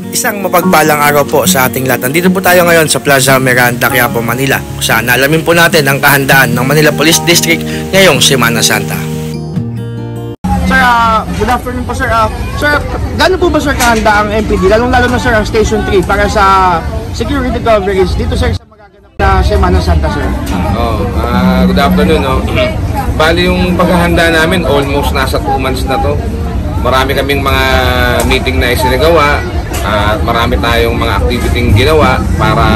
Isang mapagpalang araw po sa ating lahat. Nandito po tayo ngayon sa Plaza Miranda, Quiapo, Manila. Saan alamin po natin ang kahandaan ng Manila Police District ngayong Semana Santa. Sir, good afternoon po sir. Sir, gano'n po ba sir kahanda ang MPD? Lalong-lalo na sir ang Station 3 para sa security coverage dito sir sa magaganap na Semana Santa sir. Good afternoon. Bali yung paghahanda namin almost nasa 2 months na to. Marami kaming mga meeting na isinagawa at marami tayong mga activity ginawa para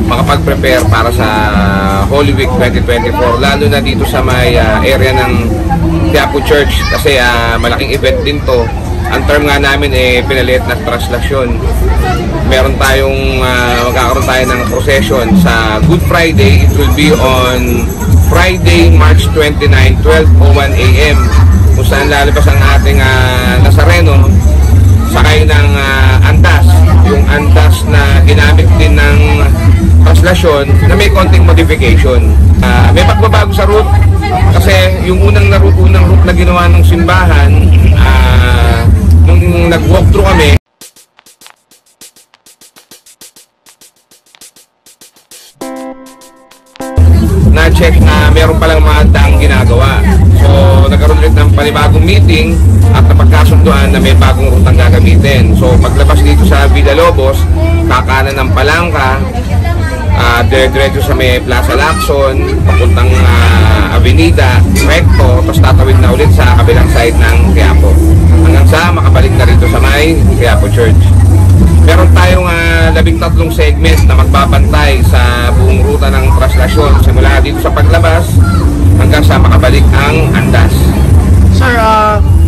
makapag-prepare para sa Holy Week 2024, lalo na dito sa may area ng Quiapo Church kasi malaking event din to. Ang term nga namin pinalit na traslasyon. Meron tayong magkakaroon tayo ng procession sa Good Friday. It will be on Friday, March 29, 12:01 AM, kung saan lalabas ang ating Nazareno sakay ng andas, yung andas na ginamit din ng translasyon na may konting modification. May pagbabago sa route kasi yung unang route na ginawa ng simbahan, nung nag-walk through kami, na-check na meron palang mga daang ginagawa. So, nagkaroon ulit ng panibagong meeting at napagkasunduan na may bagong rutang gagamitin. So, paglabas dito sa Villalobos, kakanan ng Palangka, dire-diretso sa may Plaza Lacson, papuntang Avenida, recto, tapos tatawid na ulit sa kabilang side ng Quiapo. Hanggang sa makabalik na rito sa may Quiapo Church. Meron tayong 13 segment na magbabantay sa buong ruta ng traslasyon simula dito sa paglabas hanggang sa makabalik ang andas. Sir,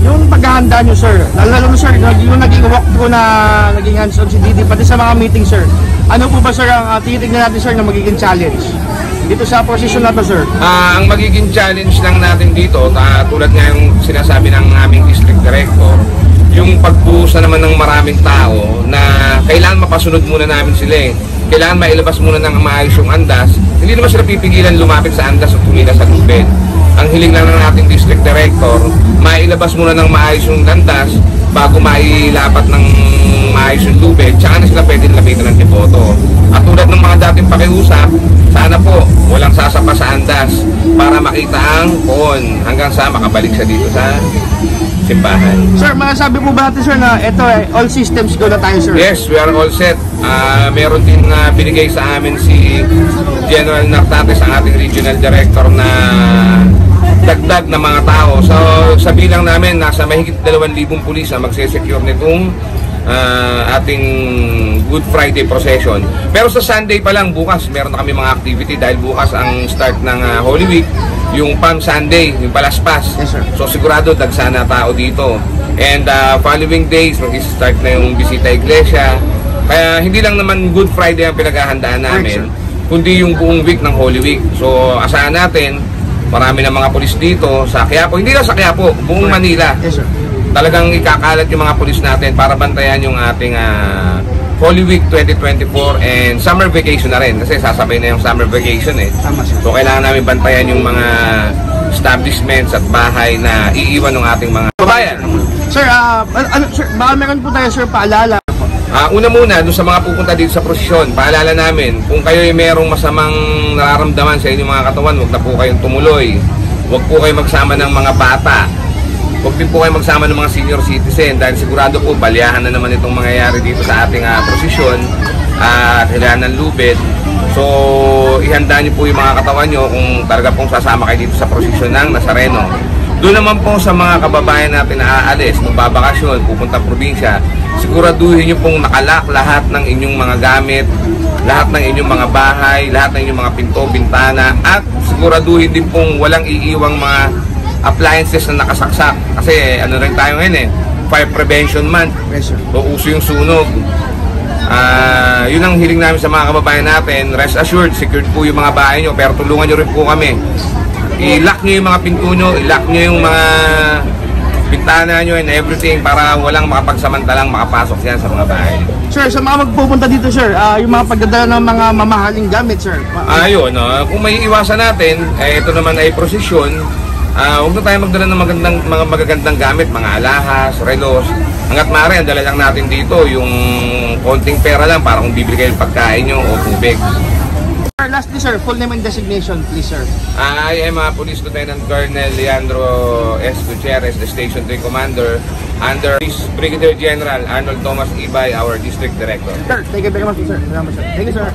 yung paghahanda nyo sir, lalo na sir, yung naging walkthrough na naging hands-on si Didi, pati sa mga meeting sir, ano po ba sir ang titignan natin sir na magiging challenge dito sa position na to sir? Ang magiging challenge lang natin dito, tulad nga yung sinasabi ng aming district director, yung pagbuhos na naman ng maraming tao na kailangan mapasunod muna namin sila Kailangan mailabas muna ng maayos yung andas. Hindi naman sila pipigilan lumapit sa andas at tumila sa lubid. Ang hiling lang ng ating district director, mailabas muna ng maayos yung andas bago mailapat ng maayos yung lubid, tsaka na sila pwede lapitan ng depoto. At tulad ng mga dating pakiusap, sana po walang sasapa sa andas para makita ang poon hanggang sa makabalik siya dito sa simbahan. Sir, masasabi po ba natin sir na ito all systems go na tayo sir? Yes, we are all set. Meron din binigay sa amin si General Nartates, ang ating regional director, na dagdag na mga tao. So sa bilang namin, nasa mahigit 2,000 pulis na magsesecure nitong ating Good Friday procession. Pero sa Sunday pa lang, bukas meron na kami mga activity dahil bukas ang start ng Holy Week, yung Palm Sunday, yung Palaspas. Yes, sir. So sigurado dagsana tao dito. And following days, mag-start na yung bisita iglesia. Kaya hindi lang naman Good Friday ang pinaghahandaan namin, kundi yung buong week ng Holy Week. So asahan natin, marami ng mga pulis dito sa Quiapo, hindi lang sa Quiapo, buong Manila. Yes, sir. Talagang ikakalat yung mga pulis natin para bantayan yung ating Holy Week 2024 and summer vacation na rin kasi sasabay na yung summer vacation Tama, sir. So kailangan namin bantayan yung mga establishments at bahay na iiwan ng ating mga kabayan. Sir, sir, baka meron po tayo sir paalala. Una muna, doon sa mga pupunta dito sa prosesyon, paalala namin, kung kayo ay merong masamang nararamdaman sa inyong mga katawan, huwag na po kayong tumuloy. Huwag po kayong magsama ng mga bata. Huwag din po kayo magsama ng mga senior citizen dahil sigurado po balyahan na naman itong mangyayari dito sa ating prosesyon at hilahan ng lubid. So, ihanda niyo po yung mga katawan nyo kung talaga pong sasama kayo dito sa prosesyon ng Nazareno. Doon naman po sa mga kababayan natin na aalis, magbabakasyon, pupuntang probinsya, siguraduhin nyo pong nakalak lahat ng inyong mga gamit, lahat ng inyong mga bahay, lahat ng inyong mga pinto, bintana, at siguraduhin din pong walang iiwang mga appliances na nakasaksak. Kasi ano rin tayo ngayon Fire Prevention Month. Yes, sir. So, uso yung sunog. Yun ang hiling namin sa mga kababayan natin. Rest assured, secured po yung mga bahay nyo, pero tulungan nyo rin po kami. I-lock nyo yung mga pinto nyo, i-lock nyo yung mga bintana nyo and everything para walang makapagsamantalang makapasok yan sa mga bahay. Sir, sa mga magpupunta dito sir, yung mga pagdadala ng mga mamahaling gamit sir. Ayun, kung may iwasan natin, ito naman ay prosesyon. Huwag na tayo magdala ng mga magagandang gamit, mga alahas, relos. hanggat maaari, ang dala lang natin dito yung konting pera lang para kung bibili kayo ng pagkain nyo o tubig. Sir, lastly sir, full name and designation please sir. I am Police Lieutenant Colonel Leandro S. Gutierrez, the Station 3 Commander, under Brigadier General Arnold Thomas Ibay, our District Director. Sir, thank you very much sir. Salamat sir. Thank you sir.